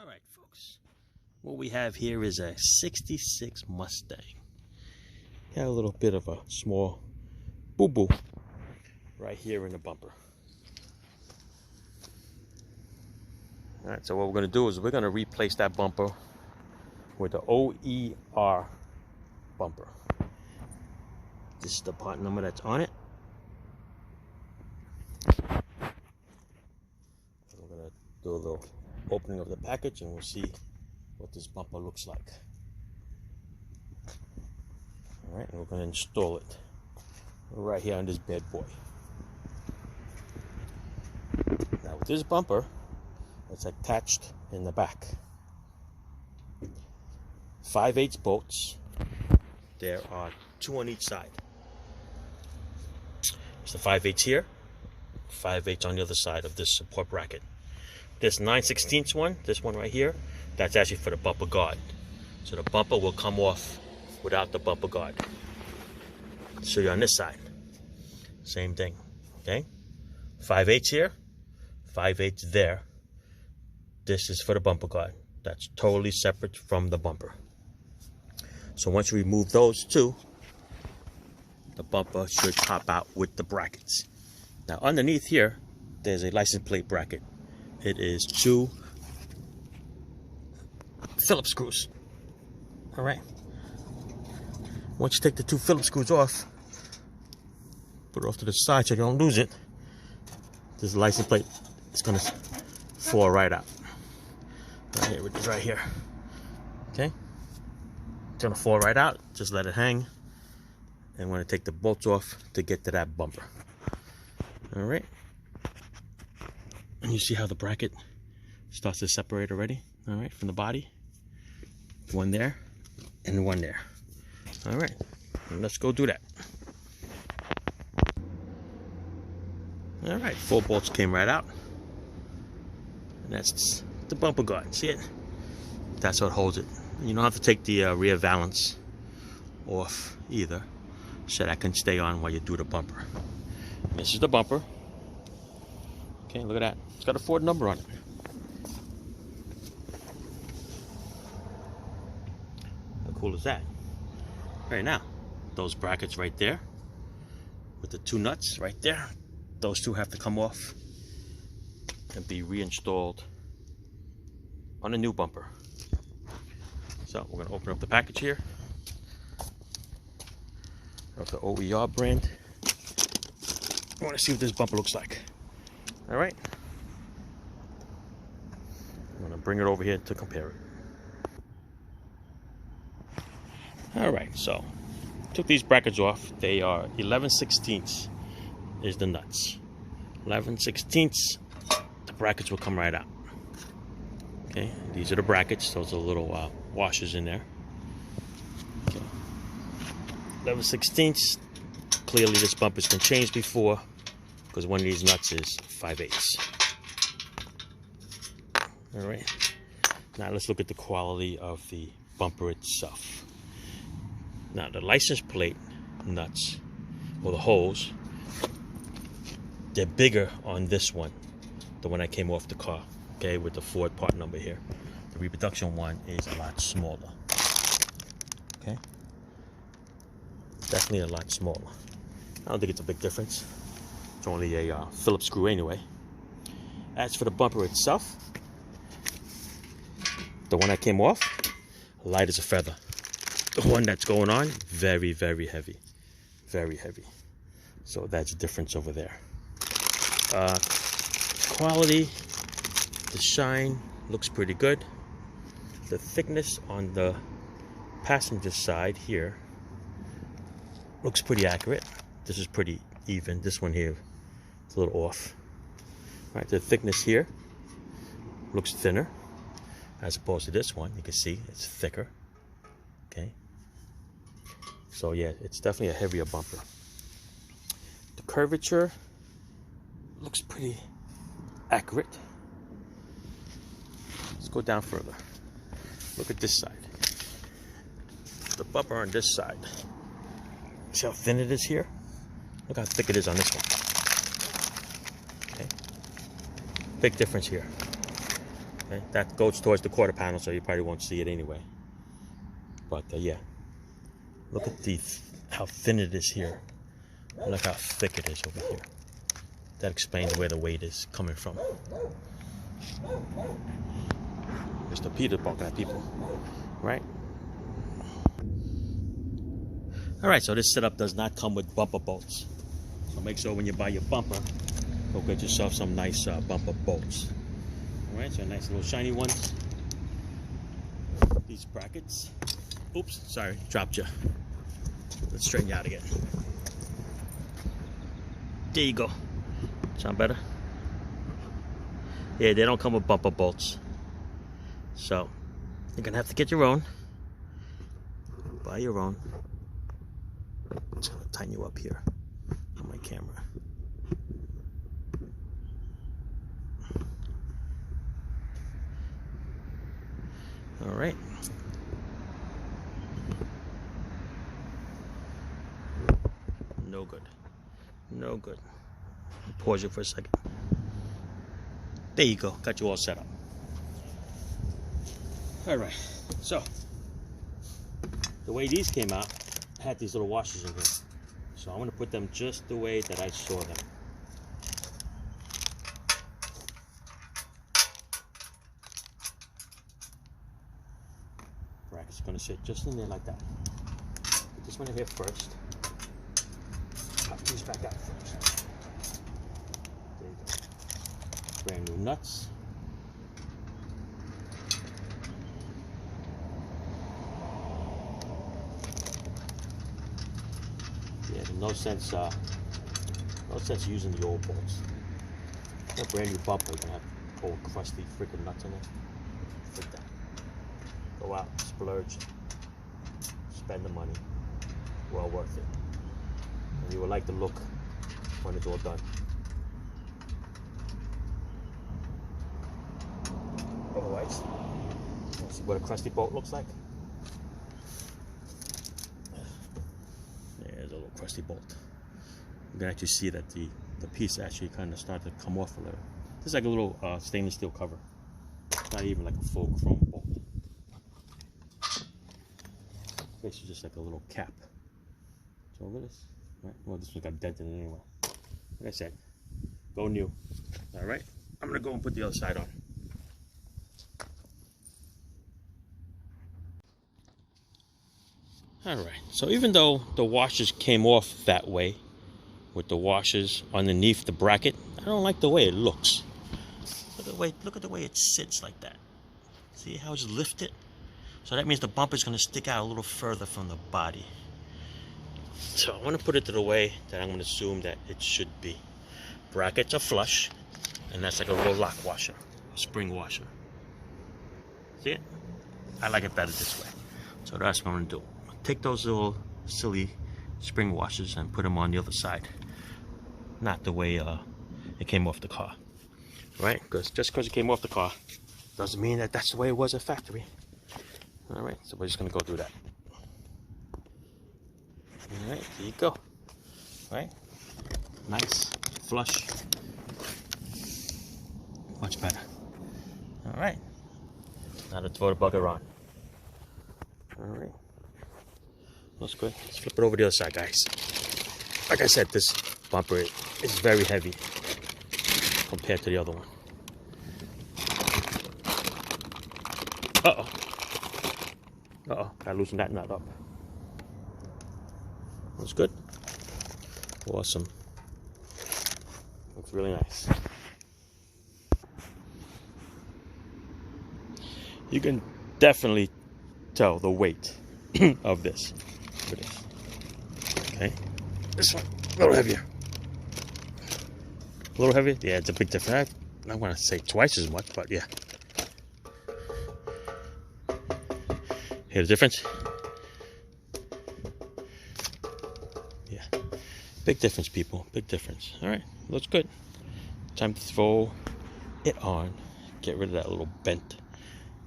All right, folks. What we have here is a 66 Mustang. Got a little bit of a small boo-boo right here in the bumper. All right, so what we're going to do is we're going to replace that bumper with the OER bumper. This is the part number that's on it. We're going to do a little opening of the package and we'll see what this bumper looks like. All right, and we're going to install it right here on this bad boy. Now with this bumper, it's attached in the back. 5/8 bolts. There are 2 on each side. It's the 5/8 here, 5/8 on the other side of this support bracket. This 9/16 one, this one right here, that's actually for the bumper guard. So the bumper will come off without the bumper guard. So you're on this side. Same thing, okay? 5/8 here, 5/8 there. This is for the bumper guard. That's totally separate from the bumper. So once you remove those two, the bumper should pop out with the brackets. Now underneath here, there's a license plate bracket. It is 2 Phillips screws. All right. Once you take the 2 Phillips screws off, put it off to the side so you don't lose it, this license plate is going to fall right out. Right here, which is right here. Okay? It's going to fall right out. Just let it hang. And I'm going to take the bolts off to get to that bumper. All right. And you see how the bracket starts to separate already? All right, from the body. One there and one there. All right, and let's go do that. All right, 4 bolts came right out. And that's the bumper guard. See it? That's what holds it. You don't have to take the rear valance off either, so that can stay on while you do the bumper. This is the bumper. Okay, look at that. It's got a Ford number on it. How cool is that? Right now, those brackets right there with the 2 nuts right there, those 2 have to come off and be reinstalled on a new bumper. So we're going to open up the package here of the OER brand. I want to see what this bumper looks like. All right. I'm going to bring it over here to compare it. All right, so took these brackets off. They are 11/16 is the nuts. 11/16, the brackets will come right out. Okay, these are the brackets. Those are little washers in there. Okay. 11/16. Clearly this bumper's been changed before because one of these nuts is 5/8. All right. Now let's look at the quality of the bumper itself. Now the license plate nuts, or the holes, they're bigger on this one, the one that came off the car, okay, with the Ford part number here. The reproduction one is a lot smaller, okay? Definitely a lot smaller. I don't think it's a big difference. It's only a Phillips screw anyway. As for the bumper itself, the one that came off, light as a feather. The one that's going on, very, very heavy. Very heavy. So that's a difference over there. Quality, the shine looks pretty good. The thickness on the passenger side here looks pretty accurate. This is pretty even. This one here is a little off. All right, the thickness here looks thinner as opposed to this one. You can see it's thicker. Okay. So yeah, it's definitely a heavier bumper. The curvature looks pretty accurate. Let's go down further. Look at this side. The bumper on this side. See how thin it is here? Look how thick it is on this one. Okay. Big difference here. Okay, that goes towards the quarter panel, so you probably won't see it anyway. But yeah, look at how thin it is here. Look how thick it is over here. That explains where the weight is coming from. Mr. Peter barking at people, right? All right, so this setup does not come with bumper bolts. So make sure when you buy your bumper, go get yourself some nice bumper bolts. All right, so nice little shiny ones. These brackets. Oops, sorry, dropped you. Let's straighten you out again. There you go. Sound better? Yeah, they don't come with bumper bolts. So, you're gonna have to get your own. Buy your own. I'm just gonna tighten you up here on my camera. All right. No good. No good. Pause it for a second. There you go. Got you all set up. All right. So, the way these came out, I had these little washers in here. So I'm going to put them just the way that I saw them. Bracket's going to sit just in there like that. Put this one in here first. Pop these back out first. There you go. Brand new nuts. Yeah, no sense using the old bolts. A brand new bumper, you're gonna have old crusty freaking nuts in it. Like that. Go out, splurge, spend the money. Well worth it. And you will like the look when it's all done. Otherwise, let's see what a crusty bolt looks like. There's a little crusty bolt. You can actually see that the piece actually kind of started to come off a little. This is like a little stainless steel cover. It's not even like a full chrome bolt. Basically just like a little cap. So look at this. Right. Well, this one got dented in anyway. Like I said, go new. All right. I'm gonna go and put the other side on. All right. So even though the washers came off that way, with the washers underneath the bracket, I don't like the way it looks. Look at the way it sits like that. See how it's lifted? So that means the bumper is going to stick out a little further from the body. So I want to put it to the way that I'm going to assume that it should be. Brackets are flush, and that's like a little lock washer, a spring washer. See it? I like it better this way. So that's what I'm going to do. Take those little silly spring washers and put them on the other side. Not the way it came off the car. Right? Because just because it came off the car doesn't mean that that's the way it was at factory. Alright, so we're just going to go through that. Alright, there you go. Right? Nice, flush. Much better. Alright. Now to throw the bugger on. Alright. Looks good. Let's flip it over the other side, guys. Like I said, this bumper is very heavy compared to the other one. Uh-oh. Uh-oh. Gotta loosen that nut up. Looks good. Awesome. Looks really nice. You can definitely tell the weight of this. Look at this. Okay. This one, a little heavier. A little heavier? Yeah, it's a big difference. I don't want to say twice as much, but yeah. Hear the difference? Yeah. Big difference, people. Big difference. All right. Looks good. Time to throw it on. Get rid of that little bent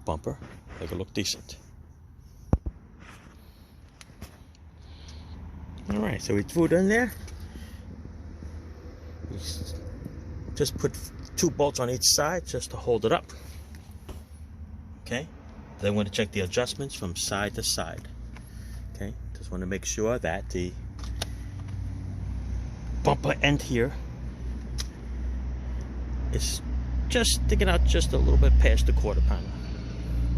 bumper. Make it look decent. All right. So we threw it in there. Just put 2 bolts on each side just to hold it up. Okay, then I'm going to check the adjustments from side to side. Okay, just want to make sure that the bumper end here is just sticking out just a little bit past the quarter panel.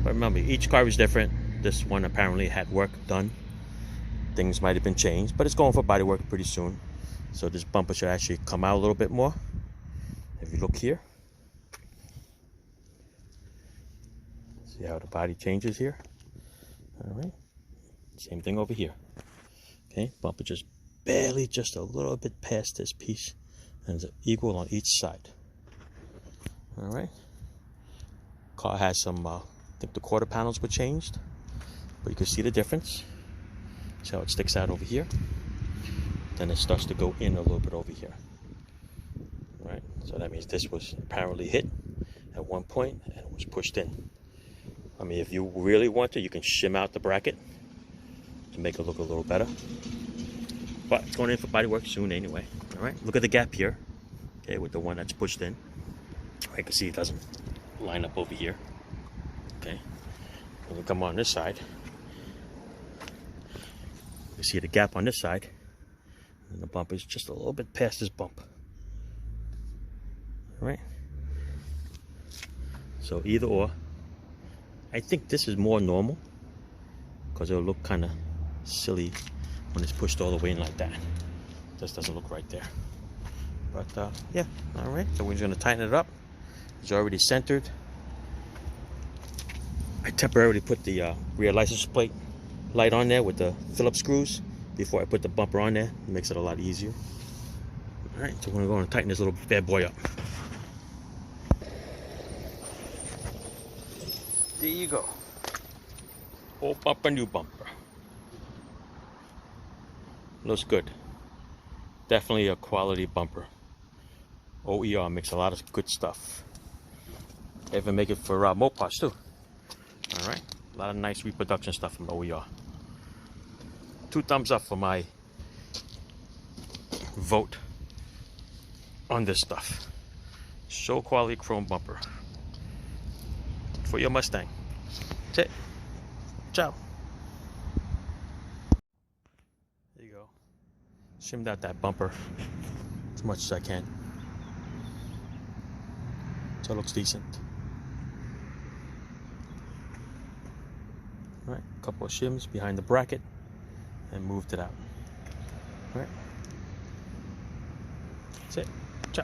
But remember, each car is different. This one apparently had work done. Things might have been changed, but it's going for body work pretty soon. So this bumper should actually come out a little bit more. If you look here, see how the body changes here. All right, same thing over here. Okay, bumper just barely, just a little bit past this piece, and it's equal on each side. All right, car has some I think the quarter panels were changed, but you can see the difference. See how it sticks out over here, then it starts to go in a little bit over here. All right, so that means this was apparently hit at one point and it was pushed in. I mean, if you really want to, you can shim out the bracket to make it look a little better, but it's going in for body work soon anyway. All right, look at the gap here, okay, with the one that's pushed in. I can see it doesn't line up over here. Okay, when we come on this side, you see the gap on this side, and the bump is just a little bit past this bump. All right, so either or. I think this is more normal because it'll look kind of silly when it's pushed all the way in like that. This doesn't look right there. But yeah, all right, so we're just gonna tighten it up. It's already centered. I temporarily put the rear license plate light on there with the Phillips screws before I put the bumper on there. It makes it a lot easier. All right, so we're gonna go and tighten this little bad boy up. There you go. Old bumper, new bumper. Looks good. Definitely a quality bumper. OER makes a lot of good stuff. They even make it for Mopars too. All right, a lot of nice reproduction stuff from OER. 2 thumbs up for my vote on this stuff. Show quality chrome bumper for your Mustang. That's it. Ciao. There you go. Shimmed out that bumper as much as I can, so it looks decent. All right, a couple of shims behind the bracket and moved it out. All right, that's it. Ciao.